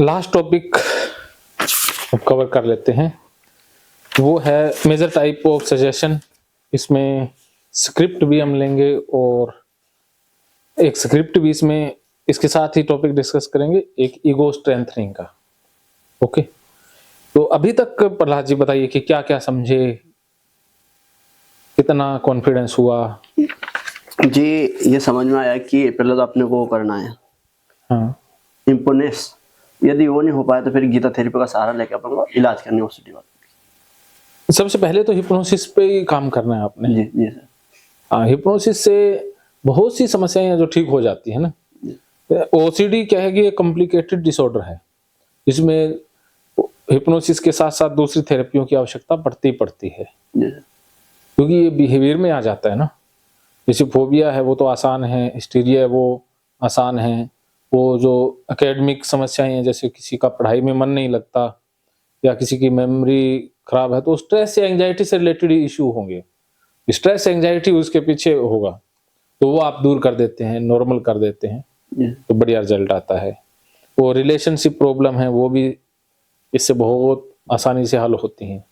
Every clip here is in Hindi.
लास्ट टॉपिक कवर कर लेते हैं, वो है मेजर टाइप ऑफ सजेशन। इसमें स्क्रिप्ट भी हम लेंगे और एक स्क्रिप्ट भी इसमें इसके साथ ही टॉपिक डिस्कस करेंगे, एक ईगो स्ट्रेंथनिंग का। ओके, तो अभी तक प्रहलाद जी बताइए कि क्या क्या समझे, कितना कॉन्फिडेंस हुआ। जी, ये समझ में आया कि पहले तो अपने को करना है हाँ, इम्पोनेस। यदि वो नहीं हो पाया तो फिर गीता थेरेपी का सहारा लेके अपन को इलाज करनी है सीधी बात। सबसे पहले तो हिप्नोसिस पे ही काम करना है आपने। जी जी सर। हाँ, हिप्नोसिस से बहुत सी समस्याएं हैं जो ठीक हो जाती है ना। ओसीडी क्या है कि एक कॉम्प्लिकेटेड डिसऑर्डर है, जिसमें हिप्नोसिस के साथ साथ दूसरी थेरेपियों की आवश्यकता पड़ती है, जी सर। क्योंकि ये बिहेवियर में आ जाता है ना। जैसे फोबिया है वो तो आसान है, हिस्टीरिया है वो आसान है, वो जो एकेडमिक समस्याएं हैं जैसे किसी का पढ़ाई में मन नहीं लगता या किसी की मेमोरी खराब है, तो स्ट्रेस या एंजाइटी से रिलेटेड इशू होंगे। स्ट्रेस एंजाइटी उसके पीछे होगा, तो वो आप दूर कर देते हैं, नॉर्मल कर देते हैं, जी तो बढ़िया रिजल्ट आता है। वो रिलेशनशिप प्रॉब्लम है वो भी इससे बहुत आसानी से हल होती हैं।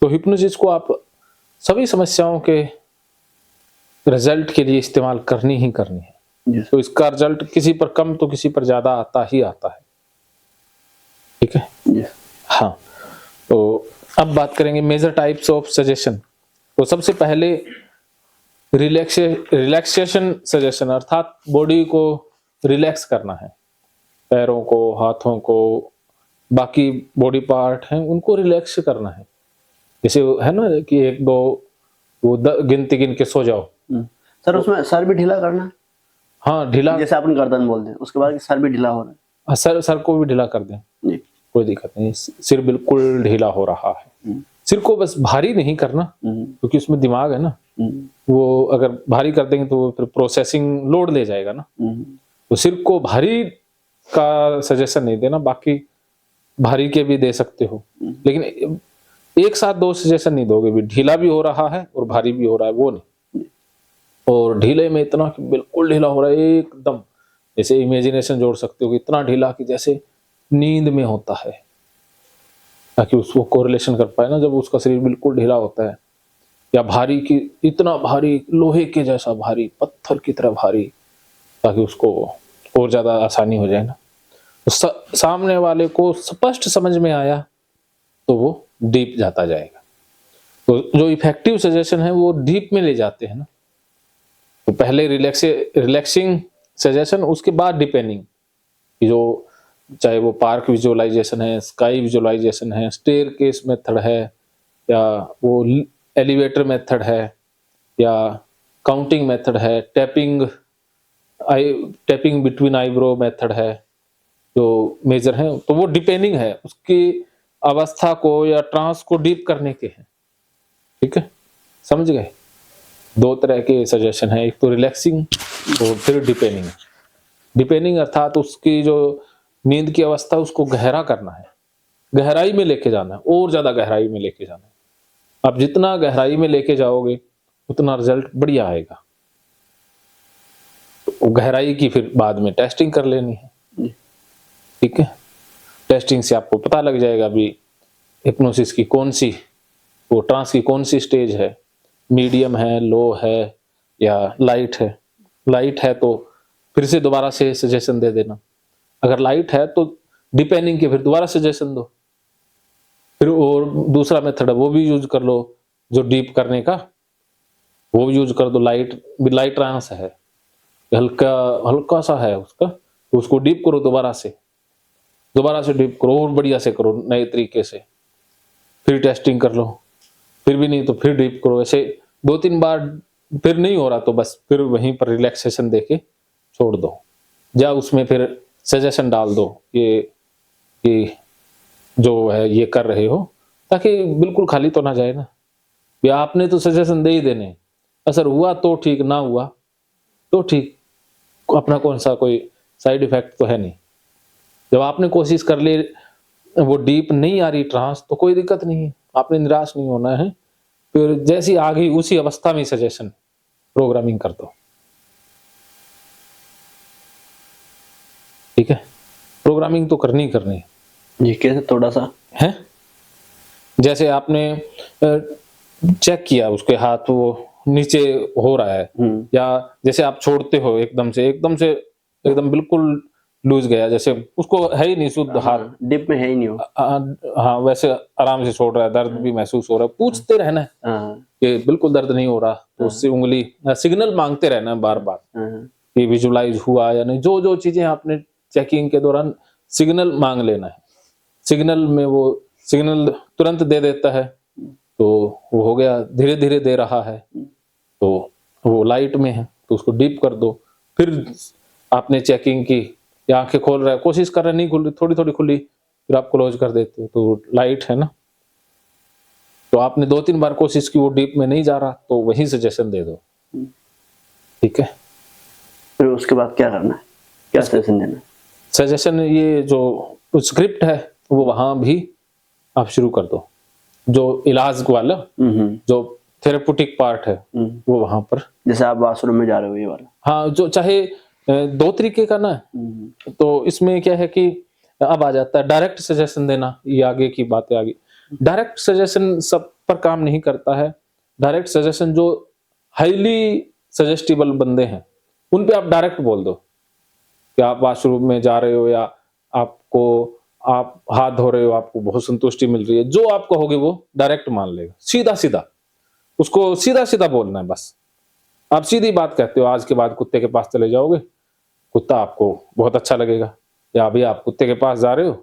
तो हिप्नोसिस को आप सभी समस्याओं के रिजल्ट के लिए इस्तेमाल करनी ही करनी है। जी तो इसका रिजल्ट किसी पर कम तो किसी पर ज्यादा आता ही आता है। ठीक है। जी हाँ, तो अब बात करेंगे मेजर टाइप्स ऑफ सजेशन। तो सबसे पहले रिलैक्सेशन सजेशन, अर्थात बॉडी को रिलैक्स करना है, पैरों को, हाथों को, बाकी बॉडी पार्ट हैं उनको रिलैक्स करना है। जैसे है ना कि एक दो वो गिनती गिन के सो जाओ। सर, उसमें सर भी ढीला करना है, हाँ, ढीला। जैसे अपन गर्दन बोलते हैं उसके बाद सर भी ढीला हो रहा है। सर को भी ढीला कर दें, जी कोई दिक्कत नहीं। सिर बिल्कुल ढीला हो रहा है, सिर को बस भारी नहीं करना, क्योंकि उसमें दिमाग है ना, वो अगर भारी कर देंगे तो फिर प्रोसेसिंग लोड ले जाएगा ना। तो सिर को भारी का सजेशन नहीं देना, बाकी भारी के भी दे सकते हो, लेकिन एक साथ दो सजेशन नहीं दोगे भी, ढीला भी हो रहा है और भारी भी हो रहा है, वो नहीं। और ढीले में इतना कि बिल्कुल ढीला हो रहा है एकदम, जैसे इमेजिनेशन जोड़ सकते हो कि इतना ढीला कि जैसे नींद में होता है, ताकि उसको कोरिलेशन कर पाए ना, जब उसका शरीर बिल्कुल ढीला होता है। या भारी की इतना भारी, लोहे के जैसा भारी, पत्थर की तरह भारी, ताकि उसको और ज्यादा आसानी हो जाए ना। तो सामने वाले को स्पष्ट समझ में आया तो वो डीप जाता जाएगा। तो जो इफेक्टिव सजेशन है वो डीप में ले जाते हैं ना। तो पहले रिलैक्सिंग सजेशन, उसके बाद डिपेंडिंग, जो चाहे वो पार्क विजुअलाइजेशन है, स्काई विजुअलाइजेशन है, स्टेयर केस मेथड है, या वो एलिवेटर मेथड है, या काउंटिंग मेथड है, टैपिंग बिटवीन आईब्रो मेथड है, जो मेजर है, तो वो डिपेंडिंग है उसकी अवस्था को या ट्रांस को डीप करने के हैं। ठीक है, समझ गए। दो तरह के सजेशन है, एक तो रिलैक्सिंग और फिर डिपेंडिंग। डिपेंडिंग अर्थात उसकी जो नींद की अवस्था उसको गहरा करना है, गहराई में लेके जाना है, और ज्यादा गहराई में लेके जाना है। आप जितना गहराई में लेके जाओगे उतना रिजल्ट बढ़िया आएगा। तो गहराई की फिर बाद में टेस्टिंग कर लेनी है। ठीक है, टेस्टिंग से आपको पता लग जाएगा भी हिप्नोसिस की कौन सी, वो ट्रांस की कौन सी स्टेज है, मीडियम है, लो है या लाइट है। लाइट है तो फिर से दोबारा से सजेशन दे देना, अगर लाइट है तो डिपेंडिंग के फिर दोबारा सजेशन दो। फिर और दूसरा मेथड है वो भी यूज कर लो, जो डीप करने का, वो भी यूज कर दो। लाइट ट्रांस है, हल्का हल्का सा है उसका, तो उसको डीप करो, दोबारा से डीप करो और बढ़िया से करो नए तरीके से। फिर टेस्टिंग कर लो, फिर भी नहीं तो फिर डीप करो। ऐसे 2-3 बार, फिर नहीं हो रहा तो बस फिर वहीं पर रिलैक्सेशन देके छोड़ दो, या उसमें फिर सजेशन डाल दो कि जो है ये कर रहे हो, ताकि बिल्कुल खाली तो ना जाए ना। या आपने तो सजेशन दे ही देने, असर हुआ तो ठीक, ना हुआ तो ठीक, अपना कौन सा कोई साइड इफेक्ट तो है नहीं। जब आपने कोशिश कर ली, वो डीप नहीं आ रही ट्रांस, तो कोई दिक्कत नहीं है, आपने निराश नहीं होना है। फिर जैसी आ गई उसी अवस्था में सजेशन प्रोग्रामिंग कर दो। ठीक है, प्रोग्रामिंग तो करनी ही करनी है। जी कैसे थोड़ा सा? है जैसे आपने चेक किया उसके हाथ वो नीचे हो रहा है, या जैसे आप छोड़ते हो एकदम से एकदम बिल्कुल लूज गया, जैसे उसको है ही नहीं शुद्ध हाथ, डिप में है ही नहीं हो। हाँ वैसे आराम से छोड़ रहा है, दर्द भी महसूस हो रहा है, पूछते रहना है हाँ कि बिल्कुल दर्द नहीं हो रहा, तो उससे उंगली सिग्नल मांगते रहना है बार बार हाँ कि विजुलाइज हुआ या नहीं। जो जो चीजें आपने चेकिंग के दौरान सिग्नल मांग लेना है, सिग्नल में वो सिग्नल तुरंत दे देता है तो वो हो गया, धीरे धीरे दे रहा है तो वो लाइट में है तो उसको डीप कर दो। फिर आपने चेकिंग की, या आंखें खोल रहा है, कोशिश कर रहा है नहीं खुल रही, थोड़ी थोड़ी खुली, फिर आप क्लोज कर देते हो तो लाइट है ना। तो आपने 2-3 बार कोशिश की, वो डीप में नहीं जा रहा तो वहीं सजेशन दे दो, ठीक है। फिर उसके बाद क्या करना है, क्या सजेशन देना है? सजेशन ये जो स्क्रिप्ट है वो वहां भी आप शुरू कर दो, जो इलाज वाला जो थेरेप्यूटिक पार्ट है वो वहां पर। जैसे आप वॉशरूम में जा रहे हो ये वाला। हाँ जो चाहे 2 तरीके का ना, तो इसमें क्या है कि अब आ जाता है डायरेक्ट सजेशन देना, ये आगे की बातें आगे। डायरेक्ट सजेशन सब पर काम नहीं करता है। डायरेक्ट सजेशन जो हाईली सजेस्टिबल बंदे हैं उन पे आप डायरेक्ट बोल दो कि आप वॉशरूम में जा रहे हो, या आप हाथ धो रहे हो, आपको बहुत संतुष्टि मिल रही है, जो आप कहोगे वो डायरेक्ट मान लेगा, सीधा सीधा उसको सीधा सीधा बोलना है बस। आप सीधी बात कहते हो, आज के बाद कुत्ते के पास चले जाओगे, कुत्ता आपको बहुत अच्छा लगेगा, या अभी आप कुत्ते के पास जा रहे हो,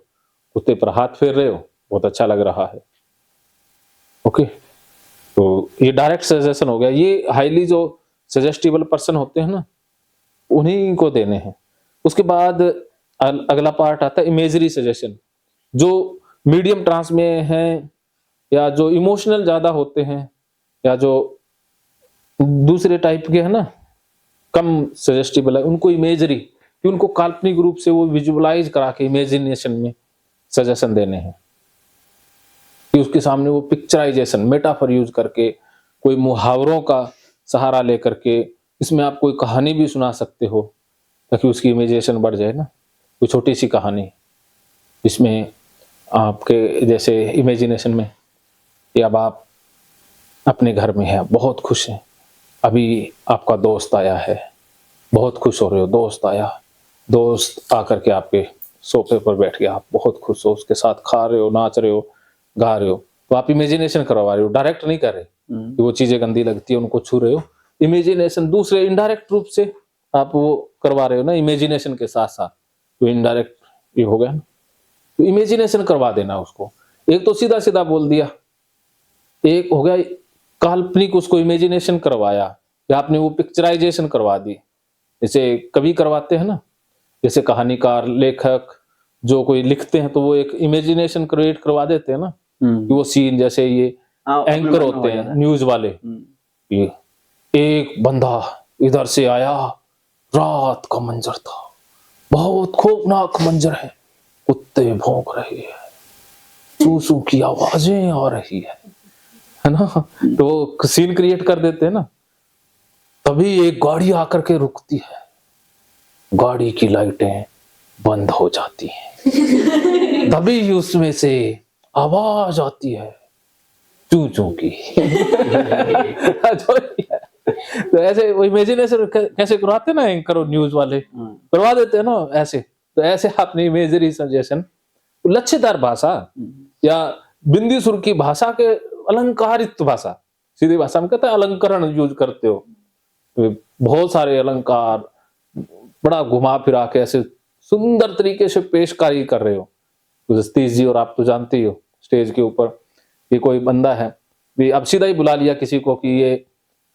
कुत्ते पर हाथ फेर रहे हो, बहुत अच्छा लग रहा है। ओके, तो ये डायरेक्ट सजेशन हो गया। ये हाईली जो सजेस्टिबल पर्सन होते हैं ना उन्हीं को देने हैं। उसके बाद अगला पार्ट आता है इमेजरी सजेशन, जो मीडियम ट्रांस में है, या जो इमोशनल ज्यादा होते हैं, या जो दूसरे टाइप के है ना कम सजेस्टिबल है, उनको इमेजरी कि उनको काल्पनिक रूप से वो विजुअलाइज करा के इमेजिनेशन में सजेशन देने हैं, कि उसके सामने वो पिक्चराइजेशन मेटाफर यूज करके, कोई मुहावरों का सहारा लेकर के इसमें आप कोई कहानी भी सुना सकते हो ताकि उसकी इमेजिनेशन बढ़ जाए ना। कोई छोटी सी कहानी इसमें आपके जैसे इमेजिनेशन में, या अब आप अपने घर में हैं, बहुत खुश हैं, अभी आपका दोस्त आया है, बहुत खुश हो रहे हो, दोस्त आया, दोस्त आकर के आपके सोफे पर बैठ गया, आप बहुत खुश हो, उसके साथ खा रहे हो, नाच रहे हो, गा रहे हो, तो आप इमेजिनेशन करवा रहे हो, डायरेक्ट नहीं कर रहे कि वो चीजें गंदी लगती है उनको छू रहे हो। इमेजिनेशन दूसरे इनडायरेक्ट रूप से आप वो करवा रहे हो ना, इमेजिनेशन के साथ साथ, तो इनडायरेक्ट ये हो गया ना। तो इमेजिनेशन करवा देना उसको। एक तो सीधा सीधा बोल दिया, एक हो गया काल्पनिक उसको इमेजिनेशन करवाया, या आपने वो पिक्चराइजेशन करवा दी, जैसे कवि करवाते हैं ना, जैसे कहानीकार लेखक जो कोई लिखते हैं तो वो एक इमेजिनेशन क्रिएट करवा देते हैं ना, कि वो सीन जैसे ये एंकर होते हैं न्यूज वाले, ये एक बंदा इधर से आया, रात का मंजर था, बहुत खौफनाक मंजर है, कुत्ते भौंक रहे हैं, सूसू की आवाजें आ रही है ना, तो सीन क्रिएट कर देते हैं ना। तभी एक गाड़ी आकर के रुकती है, गाड़ी की लाइटें बंद हो जाती हैं, तभी उसमें से आवाज आती है चू चू की। तो ऐसे वो इमेजिनेशन कैसे करवाते ना एंकर न्यूज वाले, करवा देते हैं ना ऐसे। तो ऐसे आपने इमेजरी सजेशन, लच्छेदार भाषा या बिंदी सुर की भाषा के अलंकारित भाषा, सीधी भाषा में कहते हैं अलंकरण यूज करते हो, तो बहुत सारे अलंकार बड़ा घुमा फिरा के ऐसे सुंदर तरीके से पेशकारी कर रहे हो। तो जस्तीश जी और आप तो जानते ही हो, स्टेज के ऊपर ये कोई बंदा है भी, अब सीधा ही बुला लिया किसी को कि ये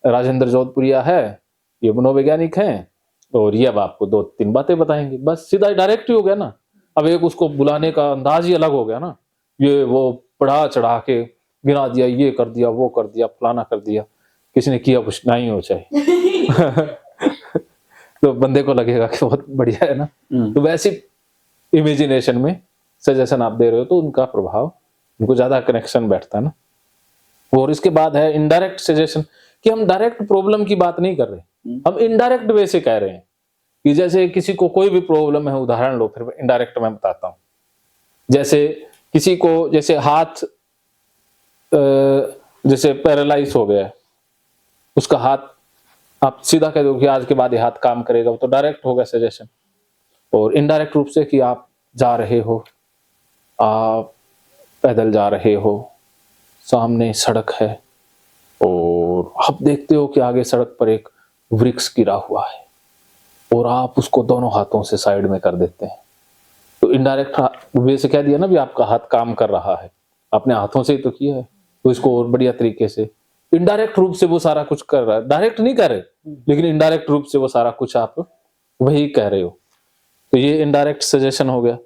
राजेंद्र जोधपुरिया है, ये मनोवैज्ञानिक हैं, और ये अब आपको 2-3 बातें बताएंगे, बस सीधा ही डायरेक्ट ही हो गया ना। अब एक उसको बुलाने का अंदाज ही अलग हो गया ना, ये वो बढ़ा चढ़ा के गिरा दिया, ये कर दिया, वो कर दिया, फलाना कर दिया, किसी ने किया कुछ नहीं हो चाहे। तो बंदे को लगेगा कि बहुत बढ़िया है ना। तो वैसी इमेजिनेशन में सजेशन आप दे रहे हो तो उनका प्रभाव, उनको ज्यादा कनेक्शन बैठता है ना। और इसके बाद है इनडायरेक्ट सजेशन, कि हम डायरेक्ट प्रॉब्लम की बात नहीं कर रहे, हम इनडायरेक्ट वे से कह रहे हैं कि जैसे किसी को कोई भी प्रॉब्लम है, उदाहरण लो, फिर इनडायरेक्ट मैं बताता हूँ। जैसे किसी को जैसे हाथ जैसे पैरालाइज हो गया है, उसका हाथ आप सीधा कह दो कि आज के बाद ये हाथ काम करेगा, वो तो डायरेक्ट होगा सजेशन। और इनडायरेक्ट रूप से कि आप जा रहे हो, आप पैदल जा रहे हो, सामने सड़क है और आप देखते हो कि आगे सड़क पर एक वृक्ष गिरा हुआ है और आप उसको दोनों हाथों से साइड में कर देते हैं। तो इनडायरेक्ट वे से कह दिया ना भी आपका हाथ काम कर रहा है, अपने हाथों से ही तो किया है, तो इसको और बढ़िया तरीके से इनडायरेक्ट रूप से वो सारा कुछ कर रहा है, डायरेक्ट नहीं कर रहे, लेकिन इनडायरेक्ट रूप से वो सारा कुछ आप वही कह रहे हो। तो ये इनडायरेक्ट सजेशन हो गया।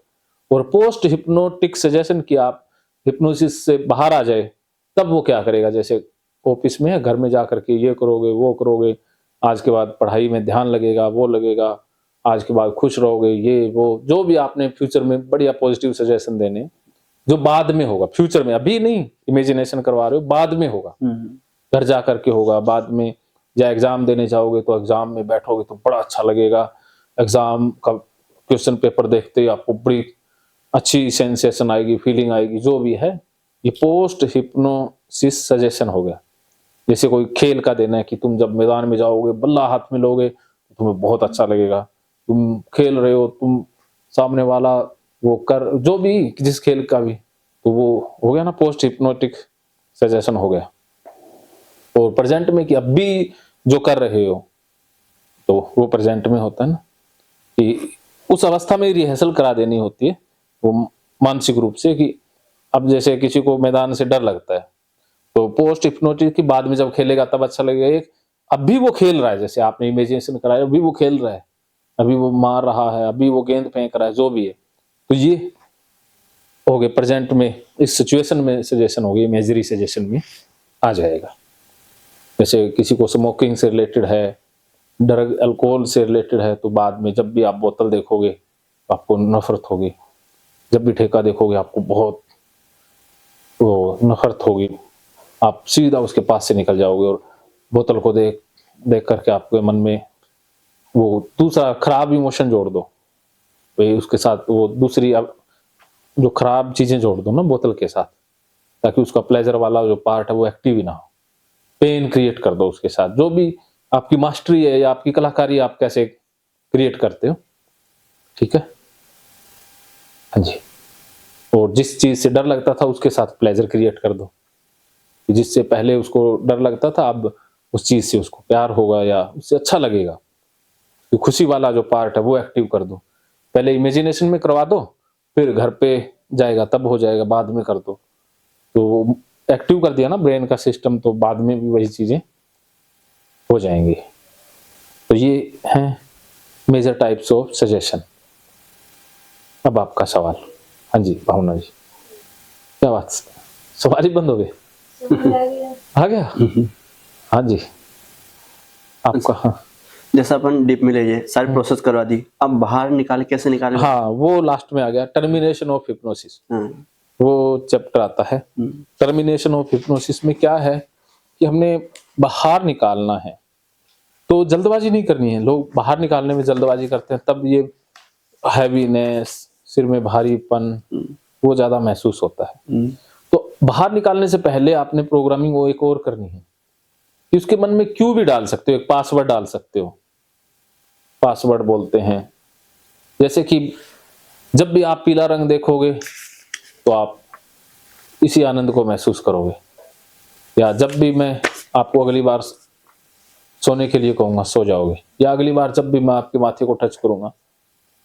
और पोस्ट हिप्नोटिक सजेशन की आप हिप्नोसिस से बाहर आ जाए, तब वो क्या करेगा, जैसे ऑफिस में है, घर में जाकर के ये करोगे वो करोगे, आज के बाद पढ़ाई में ध्यान लगेगा, वो लगेगा, आज के बाद खुश रहोगे, ये वो जो भी आपने फ्यूचर में बढ़िया पॉजिटिव सजेशन देने, जो बाद में होगा, फ्यूचर में, अभी नहीं इमेजिनेशन करवा रहे हो, बाद में होगा, घर जा करके होगा, बाद में या एग्जाम देने जाओगे तो एग्जाम में बैठोगे तो बड़ा अच्छा लगेगा, एग्जाम का क्वेश्चन पेपर देखते ही आपको बड़ी अच्छी सेंसेशन आएगी, फीलिंग आएगी, जो भी है, ये पोस्ट हिप्नोसिस सजेशन हो गया। जैसे कोई खेल का देना है कि तुम जब मैदान में जाओगे, बल्ला हाथ में लोगे तो तुम्हें बहुत अच्छा लगेगा, तुम खेल रहे हो, तुम सामने वाला वो कर, जो भी जिस खेल का भी, तो वो हो गया ना पोस्ट हिप्नोटिक सजेशन हो गया। और प्रेजेंट में कि अब भी जो कर रहे हो, तो वो प्रेजेंट में होता है ना कि उस अवस्था में रिहर्सल करा देनी होती है, वो मानसिक रूप से कि अब जैसे किसी को मैदान से डर लगता है, तो पोस्ट हिप्नोटिक की बाद में जब खेलेगा तब अच्छा लगेगा। एक अभी वो खेल रहा है, जैसे आपने इमेजिनेशन कराया, अभी वो खेल रहा है, अभी वो मार रहा है, अभी वो गेंद फेंक रहा है, जो भी है, तो ये हो गए प्रेजेंट में, इस सिचुएशन में सजेशन हो गई, इमेजरी सजेशन में आ जाएगा। जैसे किसी को स्मोकिंग से रिलेटेड है, ड्रग अल्कोहल से रिलेटेड है, तो बाद में जब भी आप बोतल देखोगे तो आपको नफरत होगी, जब भी ठेका देखोगे आपको बहुत वो नफरत होगी, आप सीधा उसके पास से निकल जाओगे और बोतल को देख करके आपके मन में वो दूसरा खराब इमोशन जोड़ दो, भाई उसके साथ वो दूसरी अब जो खराब चीजें जोड़ दो ना बोतल के साथ, ताकि उसका प्लेजर वाला जो पार्ट है वो एक्टिव ही ना हो, पेन क्रिएट कर दो उसके साथ। जो भी आपकी मास्टरी है या आपकी कलाकारी आप कैसे क्रिएट करते हो, ठीक है, हाँ जी। और जिस चीज से डर लगता था उसके साथ प्लेजर क्रिएट कर दो, जिससे पहले उसको डर लगता था अब उस चीज से उसको प्यार होगा या उससे अच्छा लगेगा, तो खुशी वाला जो पार्ट है वो एक्टिव कर दो। पहले इमेजिनेशन में करवा दो, फिर घर पे जाएगा तब हो जाएगा, बाद में कर दो, तो एक्टिव कर दिया ना ब्रेन का सिस्टम, तो बाद में भी वही चीजें हो जाएंगी। तो ये हैं मेजर टाइप्स ऑफ सजेशन। अब आपका सवाल। हाँ जी भावना जी, क्या बात, सवाल ही बंद हो गए? आ गया? हाँ जी आपका। हाँ जैसा अपन डीप में ले जाए, सारी प्रोसेस करवा दी, अब बाहर निकाले, कैसे निकाले? हाँ वो लास्ट में आ गया, टर्मिनेशन ऑफ हिप्नोसिस, वो चैप्टर आता है। टर्मिनेशन ऑफ हिप्नोसिस में क्या है कि हमने बाहर निकालना है, तो जल्दबाजी नहीं करनी है। लोग बाहर निकालने में जल्दबाजी करते हैं, तब ये हैवीनेस, सिर में भारीपन, वो ज्यादा महसूस होता है। तो बाहर निकालने से पहले आपने प्रोग्रामिंग वो एक और करनी है कि उसके मन में क्यों भी डाल सकते हो, एक पासवर्ड डाल सकते हो। पासवर्ड बोलते हैं, जैसे कि जब भी आप पीला रंग देखोगे तो आप इसी आनंद को महसूस करोगे, या जब भी मैं आपको अगली बार सोने के लिए कहूंगा सो जाओगे, या अगली बार जब भी मैं आपके माथे को टच करूंगा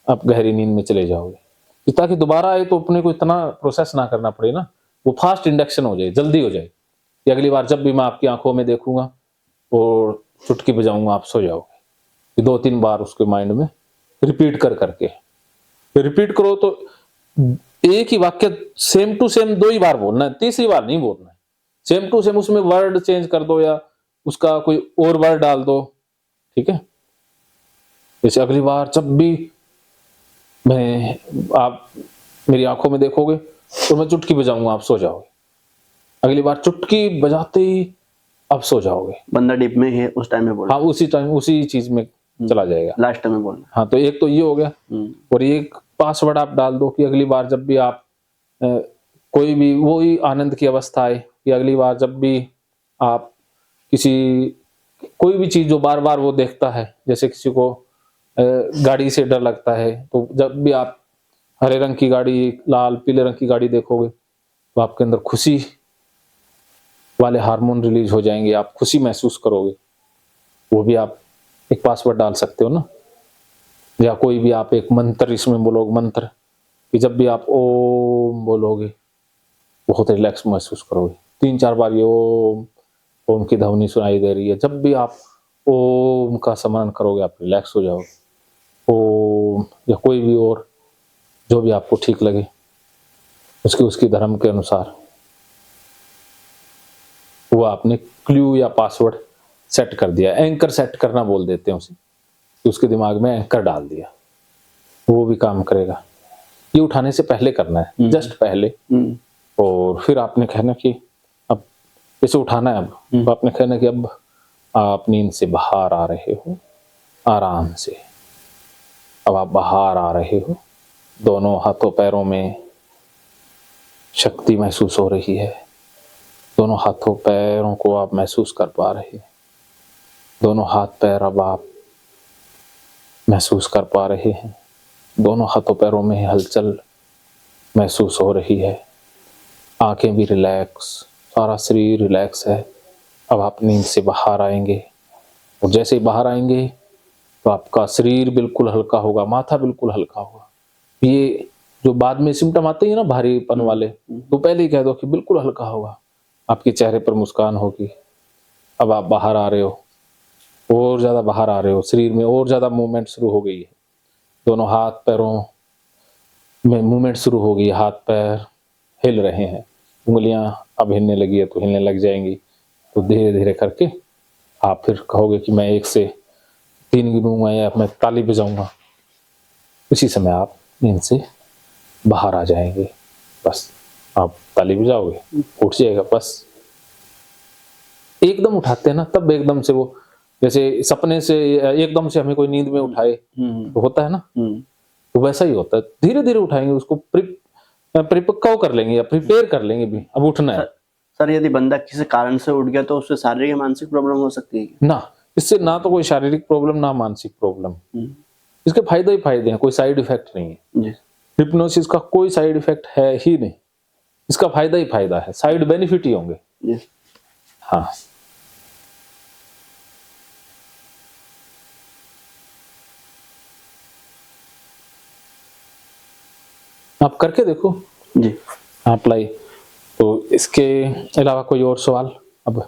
आप गहरी नींद में चले जाओगे, ताकि दोबारा आए तो अपने को इतना प्रोसेस ना करना पड़े ना, वो फास्ट इंडक्शन हो जाए, जल्दी हो जाए कि अगली बार जब भी मैं आपकी आंखों में देखूंगा और चुटकी बजाऊंगा आप सो जाओगे। 2-3 बार उसके माइंड में रिपीट कर करके रिपीट करो, तो एक ही वाक्य सेम टू सेम 2 ही बार बोलना है, तीसरी बार नहीं बोलना है। सेम टू सेम उसमें वर्ड चेंज कर दो या उसका कोई और वर्ड डाल दो, ठीक है। जैसे अगली बार जब भी आप मेरी आंखों में देखोगे तो मैं चुटकी बजाऊंगा आप सो जाओगे, अगली बार चुटकी बजाते ही आप सो जाओगे। बंदा डीप में है उस टाइम में बोल, हाँ उसी टाइम उसी चीज में चला जाएगा। लास्ट में बोलना। हाँ, तो एक तो ये हो गया, और एक पासवर्ड आप डाल दो कि अगली बार जब भी आप कोई भी वही आनंद की अवस्था आए कि अगली बार जब भी आप किसी कोई भी चीज जो बार बार वो देखता है, जैसे किसी को गाड़ी से डर लगता है, तो जब भी आप हरे रंग की गाड़ी, लाल पीले रंग की गाड़ी देखोगे तो आपके अंदर खुशी वाले हार्मोन रिलीज हो जाएंगे, आप खुशी महसूस करोगे। वो भी आप एक पासवर्ड डाल सकते हो ना, या कोई भी आप एक मंत्र इसमें बोलोगे, मंत्र कि जब भी आप ओम बोलोगे बहुत रिलैक्स महसूस करोगे। 3-4 बार ये ओम की ध्वनि सुनाई दे रही है, जब भी आप ओम का स्मरण करोगे आप रिलैक्स हो जाओगे। ओम, या कोई भी और जो भी आपको ठीक लगे उसकी धर्म के अनुसार वो आपने क्लू या पासवर्ड सेट कर दिया। एंकर सेट करना बोल देते हैं उसे, कि उसके दिमाग में एंकर डाल दिया, वो भी काम करेगा। ये उठाने से पहले करना है, जस्ट पहले। और फिर आपने कहना कि अब इसे उठाना है, अब तो आपने कहना कि अब आप नींद से बाहर आ रहे हो आराम से। अब आप बाहर आ रहे हो, दोनों हाथों पैरों में शक्ति महसूस हो रही है, दोनों हाथों पैरों को आप महसूस कर पा रहे हैं, दोनों हाथ पैर अब आप महसूस कर पा रहे हैं, दोनों हाथों पैरों में हलचल महसूस हो रही है, आंखें भी रिलैक्स, सारा शरीर रिलैक्स है। अब आप नींद से बाहर आएंगे, और जैसे ही बाहर आएंगे तो आपका शरीर बिल्कुल हल्का होगा, माथा बिल्कुल हल्का होगा। ये जो बाद में सिम्टम आते हैं ना भारीपन वाले, तो पहले ही कह दो कि बिल्कुल हल्का होगा, आपके चेहरे पर मुस्कान होगी। अब आप बाहर आ रहे हो, और ज्यादा बाहर आ रहे हो, शरीर में और ज्यादा मूवमेंट शुरू हो गई है, दोनों हाथ पैरों में मूवमेंट शुरू हो गई, हाथ पैर हिल रहे हैं, उंगलियां अब हिलने लगी है तो हिलने लग जाएंगी। तो धीरे धीरे करके आप फिर कहोगे कि मैं 1 से 3 गिनूंगा या मैं ताली बजाऊंगा, उसी समय आप नींद से बाहर आ जाएंगे। बस आप ताली बजाओगे, उठ जाएगा। बस एकदम उठाते हैं ना, तब एकदम से वो, जैसे सपने से एकदम से हमें कोई नींद में उठाए तो होता है ना, तो वैसा ही होता है। धीरे धीरे उठाएंगे, उसको परिपक्व कर लेंगे या प्रिपेयर कर लेंगे भी, अब उठना है। सर यदि बंदा किसी कारण से उठ गया तो उससे शारीरिक या मानसिक प्रॉब्लम हो सकती है क्या? ना, इससे ना तो कोई शारीरिक प्रॉब्लम ना मानसिक प्रॉब्लम, इसके फायदे ही फायदे हैं, कोई साइड इफेक्ट नहीं है। जी। हिप्नोसिस का कोई साइड इफेक्ट है ही नहीं, इसका फायदा ही फायदा है, साइड बेनिफिट ही होंगे। जी। हाँ, आप करके देखो जी। अप्लाई। तो इसके अलावा कोई और सवाल? अब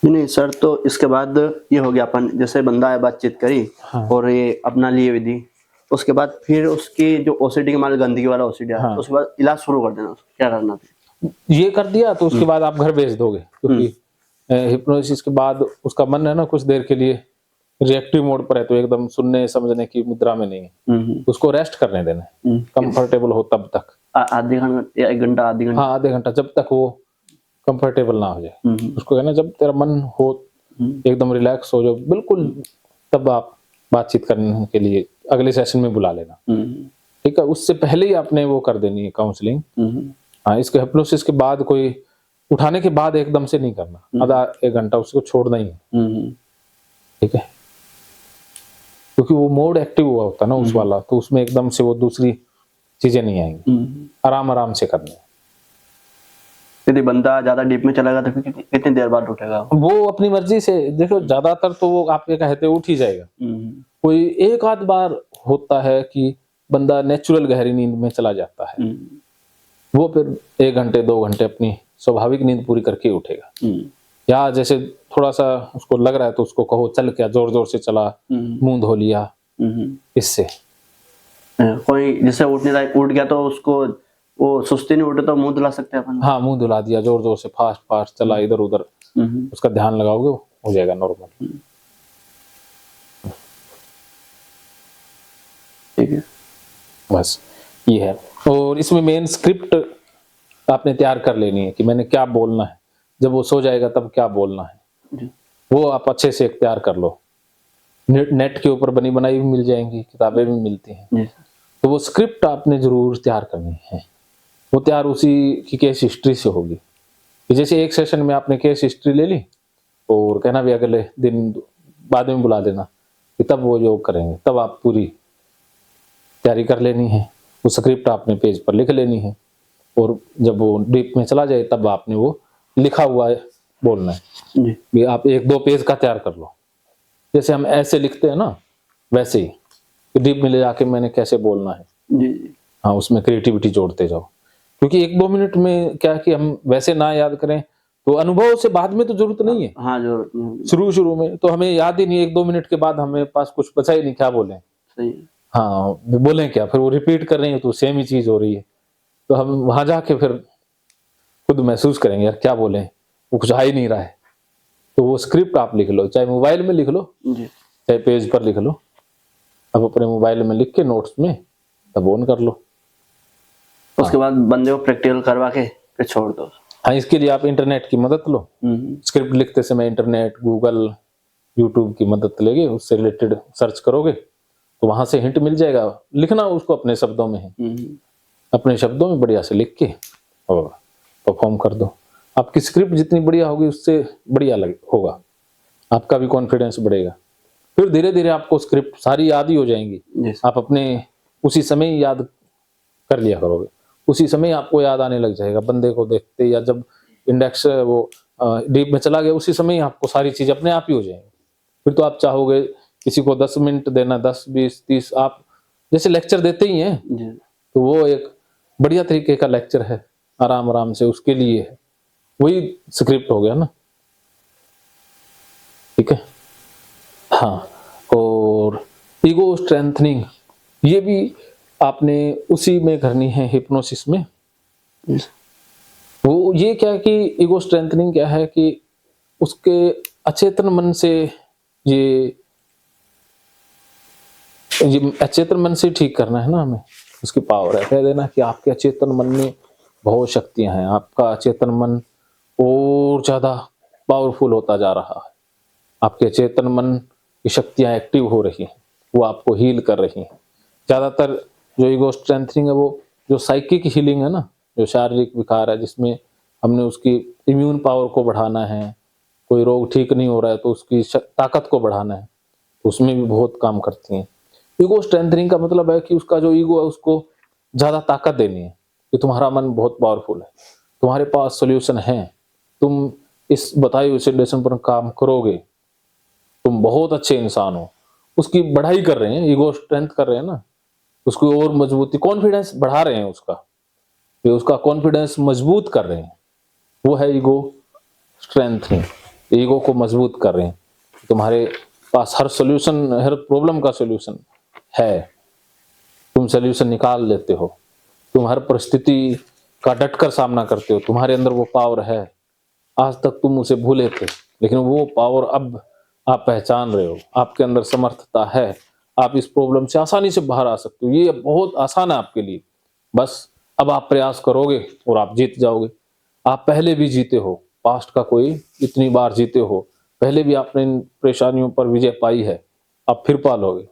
नहीं सर, तो इसके बाद ये हो गया, अपन जैसे बंदा है बातचीत करी, हाँ। और ये अपना लिए विधि, उसके बाद फिर उसकी जो ओसीडी के मान गंदगी वाला ओसीडी है, हाँ। उसके बाद इलाज शुरू कर देना, उसको क्या करना था? ये कर दिया तो उसके बाद आप घर भेज दोगे, क्योंकि हिप्नोसिस के बाद उसका मन है ना कुछ देर के लिए रिएक्टिव मोड पर है, तो एकदम सुनने समझने की मुद्रा में नहीं है, उसको रेस्ट करने देना है, कंफर्टेबल हो तब तक। आधे घंटा, 1 घंटा, आधे घंटा? हाँ, आधे घंटा, जब तक वो कंफर्टेबल ना हो जाए। उसको कहना जब तेरा मन हो एकदम रिलैक्स हो जाओ बिल्कुल, तब आप बातचीत करने के लिए अगले सेशन में बुला लेना। ठीक है, उससे पहले ही आपने वो कर देनी है काउंसलिंग। हाँ, इसके हिप्नोसिस के बाद कोई उठाने के बाद एकदम से नहीं करना, आधा 1 घंटा उसको छोड़ना ही है। ठीक है, क्योंकि वो मोड एक्टिव हुआ होता है ना उस वाला, तो उसमें एकदम से वो दूसरी चीजें नहीं आएंगी, आराम आराम से करना है। यदि बंदा ज्यादा डीप में चला गया तो फिर कितनी देर बाद उठेगा? वो अपनी मर्जी से, देखो ज्यादातर तो वो आप ये कहते उठ ही जाएगा। कोई एक आध बार होता है कि बंदा नेचुरल गहरी नींद में चला जाता है, वो फिर 1 घंटे 2 घंटे अपनी स्वाभाविक नींद पूरी करके ही उठेगा। या जैसे थोड़ा सा उसको लग रहा है तो उसको कहो चल, क्या जोर जोर से चला, मुंह धो लिया, इससे। कोई जैसे उठ गया तो उसको वो सुस्ती नहीं उठे तो मुंह धुला सकते हैं अपन? हाँ, मुंह धुला दिया, जोर जोर से फास्ट फास्ट चला इधर उधर, उसका ध्यान लगाओगे हो जाएगा नॉर्मल। ठीक है, बस ये है। और इसमें मेन स्क्रिप्ट आपने तैयार कर लेनी है कि मैंने क्या बोलना है, जब वो सो जाएगा तब क्या बोलना है, वो आप अच्छे से तैयार कर लो। नेट के ऊपर बनी बनाई भी मिल जाएंगी, किताबें भी मिलती हैं। जी सर। तो वो स्क्रिप्ट आपने जरूर तैयार करनी है। वो तैयार उसी की केस हिस्ट्री से होगी कि जैसे एक सेशन में आपने केस हिस्ट्री ले ली और कहना भी अगले दिन बाद में बुला देना कि तब वो योग करेंगे, तब आप पूरी तैयारी कर लेनी है। वो स्क्रिप्ट आपने पेज पर लिख लेनी है और जब वो डीप में चला जाए तब आपने वो लिखा हुआ है बोलना है जी कि आप 1-2 पेज का तैयार कर लो। जैसे हम ऐसे लिखते हैं ना, वैसे ही कि डीप में ले जाके मैंने कैसे बोलना है। जी जी हाँ, उसमें क्रिएटिविटी जोड़ते जाओ, क्योंकि 1-2 मिनट में क्या कि हम वैसे ना याद करें तो अनुभव से बाद में तो जरूरत नहीं है। हाँ जरूरत नहीं। शुरू में तो हमें याद ही नहीं, 1-2 मिनट के बाद हमें पास कुछ बचा ही नहीं, क्या बोले। सही है। हाँ, बोले क्या, फिर वो रिपीट कर रही है तो सेम ही चीज हो रही है। तो हम वहां जाके फिर खुद महसूस करेंगे यार क्या बोले, वो कुछ आ ही नहीं रहा है। तो वो स्क्रिप्ट आप लिख लो, चाहे मोबाइल में लिख लो जी चाहे पेज पर लिख लो। अब अपने मोबाइल में लिख के नोट्स में तब ऑन कर लो। उसके बाद बंदे को प्रैक्टिकल करवा के फिर छोड़ दो। हाँ, इसके लिए आप इंटरनेट की मदद लो। स्क्रिप्ट लिखते समय इंटरनेट, गूगल, यूट्यूब की मदद लेके उससे रिलेटेड सर्च करोगे तो वहां से हिंट मिल जाएगा। लिखना उसको अपने शब्दों में है, अपने शब्दों में बढ़िया से लिख के और परफॉर्म कर दो। आपकी स्क्रिप्ट जितनी बढ़िया होगी उससे बढ़िया होगा, आपका भी कॉन्फिडेंस बढ़ेगा। फिर धीरे धीरे आपको स्क्रिप्ट सारी याद ही हो जाएंगी। जी आप अपने उसी समय ही याद कर लिया करोगे, उसी समय आपको याद आने लग जाएगा। बंदे को देखते या जब इंडेक्स वो डीप में चला गया उसी समय ही आपको सारी चीज अपने आप ही हो जाएंगी। फिर तो आप चाहोगे किसी को 10 मिनट देना, 10, 20, 30, आप जैसे लेक्चर देते ही हैं जी तो वो एक बढ़िया तरीके का लेक्चर है, आराम आराम से उसके लिए है, वही स्क्रिप्ट हो गया ना। ठीक है। हाँ, और ईगो स्ट्रेंथनिंग ये भी आपने उसी में करनी है हिप्नोसिस में। वो ये क्या है कि ईगो स्ट्रेंथनिंग क्या है कि उसके अचेतन मन से ये अचेतन मन से ठीक करना है ना हमें। उसकी पावर है, कह देना कि आपके अचेतन मन में बहुत शक्तियां हैं, आपका अचेतन मन और ज्यादा पावरफुल होता जा रहा है, आपके अचेतन मन की शक्तियां एक्टिव हो रही हैं, वो आपको हील कर रही हैं। ज्यादातर जो ईगो स्ट्रेंथनिंग है वो जो साइकिक हीलिंग है ना, जो शारीरिक विकार है जिसमें हमने उसकी इम्यून पावर को बढ़ाना है, कोई रोग ठीक नहीं हो रहा है तो उसकी ताकत को बढ़ाना है, उसमें भी बहुत काम करती हैं। ईगो स्ट्रेंथनिंग का मतलब है कि उसका जो ईगो है उसको ज्यादा ताकत देनी है कि तुम्हारा मन बहुत पावरफुल है, तुम्हारे पास सॉल्यूशन है, तुम इस बताई हुई सिचुएशन पर काम करोगे, तुम बहुत अच्छे इंसान हो। उसकी बढ़ाई कर रहे हैं, ईगो स्ट्रेंथ कर रहे हैं ना, उसकी और मजबूती, कॉन्फिडेंस बढ़ा रहे हैं उसका, ये उसका कॉन्फिडेंस मजबूत कर रहे हैं। वो है ईगो स्ट्रेंथनिंग, ईगो को मजबूत कर रहे हैं। तुम्हारे पास हर सॉल्यूशन, हर प्रॉब्लम का सॉल्यूशन है, तुम सॉल्यूशन निकाल लेते हो, तुम हर परिस्थिति का डटकर सामना करते हो, तुम्हारे अंदर वो पावर है। आज तक तुम उसे भूले थे लेकिन वो पावर अब आप पहचान रहे हो, आपके अंदर समर्थता है, आप इस प्रॉब्लम से आसानी से बाहर आ सकते हो। ये बहुत आसान है आपके लिए, बस अब आप प्रयास करोगे और आप जीत जाओगे। आप पहले भी जीते हो, पास्ट का कोई इतनी बार जीते हो, पहले भी आपने इन परेशानियों पर विजय पाई है, आप फिर पालोगे।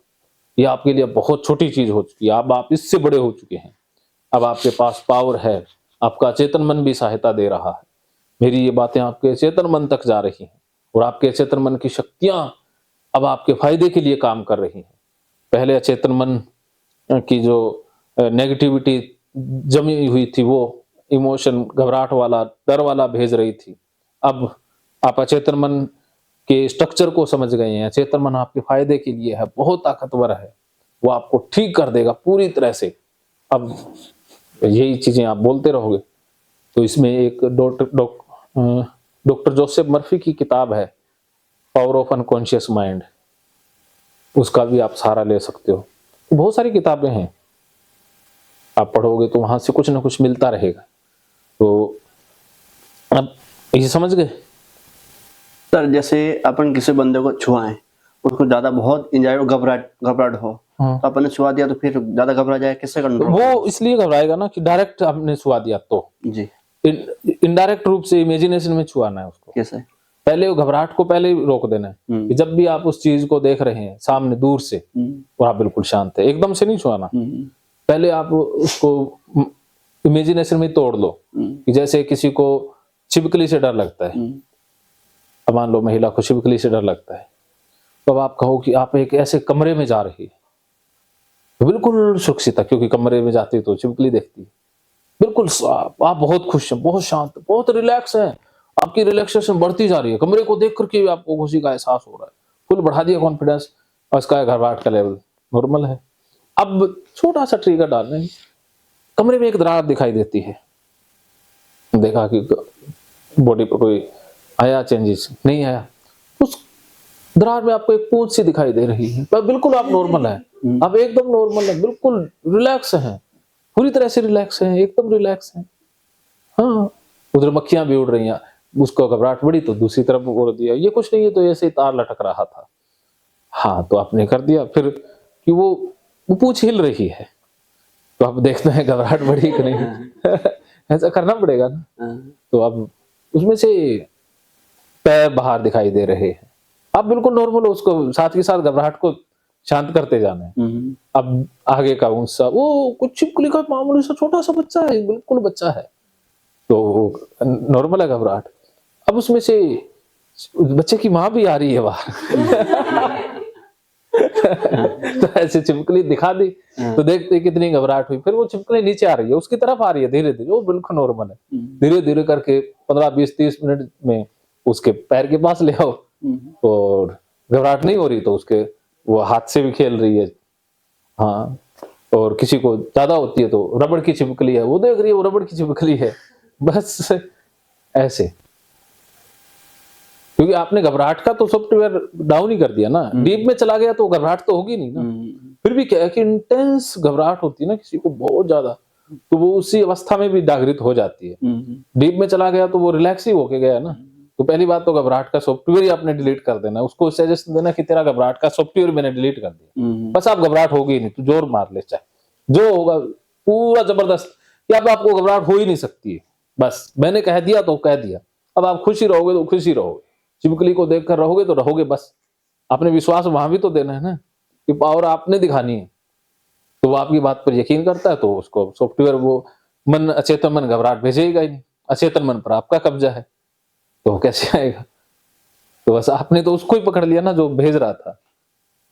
ये आपके लिए बहुत छोटी चीज हो चुकी है, अब आप इससे बड़े हो चुके हैं। अब आपके पास पावर है, आपका चेतन मन भी सहायता दे रहा है। मेरी ये बातें आपके चेतन मन तक जा रही हैं और आपके चेतन मन की शक्तियां अब आपके फायदे के लिए काम कर रही हैं। पहले अचेतन मन की जो नेगेटिविटी जमी हुई थी, वो इमोशन घबराहट वाला, डर वाला भेज रही थी, अब आप अचेतन मन के स्ट्रक्चर को समझ गए हैं। चेतन मन आपके फायदे के लिए है, बहुत ताकतवर है, वो आपको ठीक कर देगा पूरी तरह से। अब यही चीजें आप बोलते रहोगे। तो इसमें एक डॉक्टर जोसेफ मर्फी की किताब है पावर ऑफ अनकॉन्शियस माइंड, उसका भी आप सहारा ले सकते हो। बहुत सारी किताबें हैं, आप पढ़ोगे तो वहां से कुछ ना कुछ मिलता रहेगा। तो अब ये समझ गए सर, जैसे अपन किसी बंदे को छुआएं, उसको ज्यादा बहुत एंजाइटी घबराहट हो, तो अपन ने छुआ दिया तो फिर ज्यादा घबरा जाए, किससे कंट्रोल? वो इसलिए घबराएगा ना कि डायरेक्ट आपने छुआ दिया, तो जी इनडायरेक्ट रूप से इमेजिनेशन में छुआना है उसको। कैसे? पहले वो घबराहट को पहले ही रोक देना है कि जब भी आप उस चीज को देख रहे हैं सामने दूर से और आप बिल्कुल शांत है, एकदम से नहीं छुआना। पहले आप उसको इमेजिनेशन में तोड़ लो कि जैसे किसी को छिपकली से डर लगता है, अब मान लो महिला को छिपकली से डर लगता है, तो अब आप कहो कि आप एक ऐसे कमरे में जा रही है, तो बिल्कुल सुरक्षित है, क्योंकि कमरे में जाती तो छिपकली देखती है, बिल्कुल आप बहुत खुश हैं, बहुत शांत, बहुत रिलैक्स हैं, आपकी रिलैक्सेशन बढ़ती जा रही है, कमरे को देख करके आपको खुशी का एहसास हो रहा है, फुल बढ़ा दिया कॉन्फिडेंस, और इसका घबराहट का लेवल नॉर्मल है। अब छोटा सा ट्रिगर डालने, कमरे में एक दरार दिखाई देती है, देखा कि बॉडी पर कोई आया चेंजेस, नहीं आया, उस दरार में आपको एक पूंछ सी दिखाई दे रही है, पर बिल्कुल आप नॉर्मल है, आप एकदम नॉर्मल है, बिल्कुल रिलैक्स हैं, पूरी तरह से रिलैक्स हैं, एकदम रिलैक्स हैं। हाँ, उधर मक्खियां भी उड़ रही हैं, उसको घबराहट बढ़ी तो दूसरी तरफ उड़ दिया, ये कुछ नहीं है, तो ऐसे ही तार लटक रहा था। हाँ, तो आपने कर दिया, फिर कि वो पूंछ हिल रही है, तो आप देखते हैं घबराहट बढ़ी कि नहीं। ऐसा करना पड़ेगा ना। तो अब उसमें से पैर बाहर दिखाई दे रहे हैं, आप बिल्कुल नॉर्मल हो, उसको साथ के साथ घबराहट को शांत करते जाना है। अब आगे का ऊंचा वो कुछ छिपकली का मामूली सा छोटा सा बच्चा है, बिल्कुल बच्चा है, तो नॉर्मल है घबराहट। अब उसमें से बच्चे की माँ भी आ रही है बाहर। तो ऐसे छिपकली दिखा दी, तो देखते कितनी घबराहट हुई, फिर वो छिपकली नीचे आ रही है, उसकी तरफ आ रही है धीरे धीरे, वो बिल्कुल नॉर्मल है। धीरे धीरे करके 15, 20, 30 मिनट में उसके पैर के पास ले आओ, और घबराहट नहीं हो रही तो उसके वो हाथ से भी खेल रही है। हाँ, और किसी को ज्यादा होती है तो रबड़ की छिपकली है, वो देख रही है वो रबड़ की छिपकली है, बस ऐसे। क्योंकि आपने घबराहट का तो सॉफ्टवेयर डाउन ही कर दिया ना, डीप में चला गया तो घबराहट तो होगी नहीं ना। फिर भी क्या है कि इंटेंस घबराहट होती है ना किसी को बहुत ज्यादा, तो वो उसी अवस्था में भी जागृत हो जाती है। डीप में चला गया तो वो रिलैक्स ही होके गया ना। तो पहली बात तो घबराहट का सॉफ्टवेयर ही आपने डिलीट कर देना, उसको सजेशन देना कि तेरा घबराहट का सॉफ्टवेयर मैंने डिलीट कर दिया, बस आप घबराहट होगी नहीं, तू जोर मार ले, चाहे जो होगा पूरा जबरदस्त, या अब आपको घबराहट हो ही नहीं सकती है, बस मैंने कह दिया तो कह दिया, अब आप खुशी रहोगे तो खुशी रहोगे, छिपकली को देखकर रहोगे तो रहोगे, बस आपने विश्वास वहां भी तो देना है ना कि पावर आपने दिखानी है। तो वो आपकी बात पर यकीन करता है तो उसको सॉफ्टवेयर, वो मन, अचेतन मन घबराहट भेजेगा ही नहीं, अचेतन मन पर आपका कब्जा है, तो कैसे आएगा। तो बस आपने तो उसको ही पकड़ लिया ना जो भेज रहा था,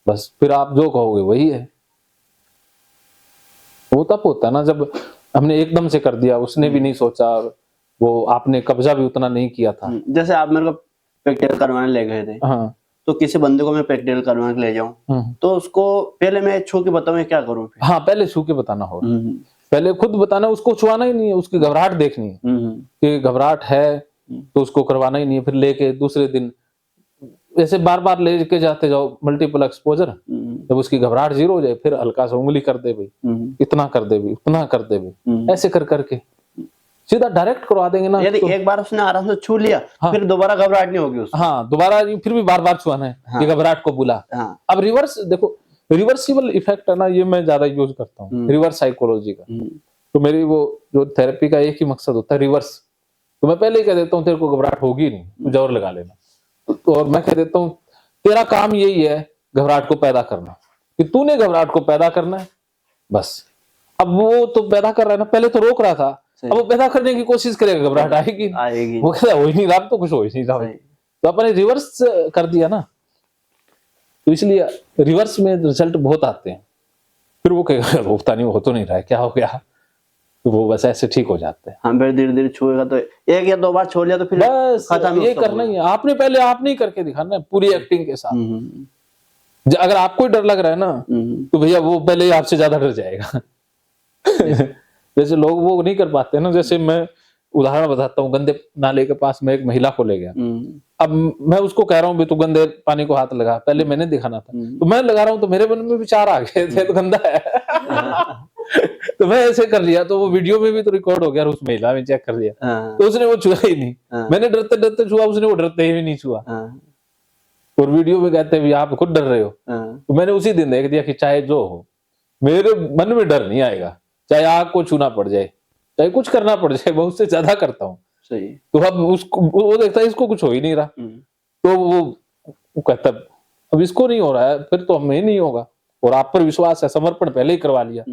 बस फिर आप जो कहोगे वही है। वो तब होता है ना जब हमने एकदम से कर दिया, उसने भी नहीं सोचा, वो आपने कब्जा भी उतना नहीं किया था। जैसे आप मेरे को प्रैक्टिकल करवाने ले गए थे, हाँ, तो किसी बंदे को मैं प्रैक्टिकल करवाने के ले जाऊं, तो उसको पहले मैं छू के बताऊं क्या करूं फिर? हाँ, पहले छू के बताना होगा, पहले खुद बताना, उसको छुआना ही नहीं है, उसकी घबराहट देखनी है कि घबराहट है तो उसको करवाना ही नहीं है। फिर लेके दूसरे दिन ऐसे बार बार लेके जाते जाओ, मल्टीपल एक्सपोजर, जब उसकी घबराहट जीरो हो जाए फिर हल्का सा उंगली कर दे भाई, इतना कर दे भाई, उतना कर दे भाई, ऐसे कर करके सीधा डायरेक्ट करवा देंगे ना। यदि एक बार उसने आराम से छू लिया, हाँ, फिर दोबारा घबराहट नहीं होगी उसको। हाँ, दोबारा फिर भी बार बार छुआना है, हाँ, ये घबराहट को बुला। हाँ, अब रिवर्स देखो, रिवर्सिबल इफेक्ट है ना, ये मैं ज्यादा यूज करता हूँ, रिवर्स साइकोलॉजी का। तो मेरी वो जो थेरेपी का एक ही मकसद होता है, रिवर्स। तो मैं पहले ही कह देता हूँ तेरे को घबराहट होगी नहीं, तू जोर लगा लेना, तो और मैं कह देता हूँ तेरा काम यही है घबराहट को पैदा करना, कि तूने घबराहट को पैदा करना है, बस। अब वो तो पैदा कर रहा है ना, पहले तो रोक रहा था, अब वो पैदा करने की कोशिश करेगा, घबराहट आएगी, वो कहता हो ही नहीं रहा तो कुछ हो ही नहीं रहा, तो अपने रिवर्स कर दिया ना। तो इसलिए रिवर्स में रिजल्ट बहुत आते हैं। फिर वो कहेगा रोकता नहीं, हो तो नहीं रहा है, क्या हो गया, तो वो बस ऐसे ठीक हो जाते हैं। हाँ, फिर धीरे धीरे छुएगा तो एक या दो बार छोड़ लिया तो फिर बस ये करना ही है आपने, पहले आपने ही करके दिखाना है पूरी एक्टिंग के साथ। अगर आपको डर लग रहा है ना, तो भैया वो पहले ही आपसे ज्यादा डर जाएगा। जैसे लोग वो नहीं कर पाते ना, जैसे मैं उदाहरण बताता हूँ, गंदे नाले के पास मैं एक महिला को ले गया, अब मैं उसको कह रहा हूँ तू गंदे पानी को हाथ लगा, पहले मैंने दिखाना था, तो मैं लगा रहा हूँ तो मेरे मन में विचार आ गए थे, तो गंदा है। तो मैं ऐसे कर लिया, तो वो वीडियो में भी तो रिकॉर्ड हो गया, और उस महिला ने चेक कर लिया, तो उसने वो छुआ ही नहीं, मैंने डरते डरते छुआ, उसने वो डरते ही नहीं छुआ, और वीडियो में कहते हैं आप खुद डर रहे हो। तो मैंने उसी दिन देख दिया कि चाहे जो हो, मेरे मन में डर नहीं आएगा, चाहे आग को छूना पड़ जाए, चाहे कुछ करना पड़ जाए, मैं उससे ज्यादा करता हूँ, सही। तो अब उसको वो देखता है इसको कुछ हो ही नहीं रहा, तो वो कहता अब इसको नहीं हो रहा है, फिर तो हमें नहीं होगा। और आप पर विश्वास है, समर्पण पहले ही करवा लिया।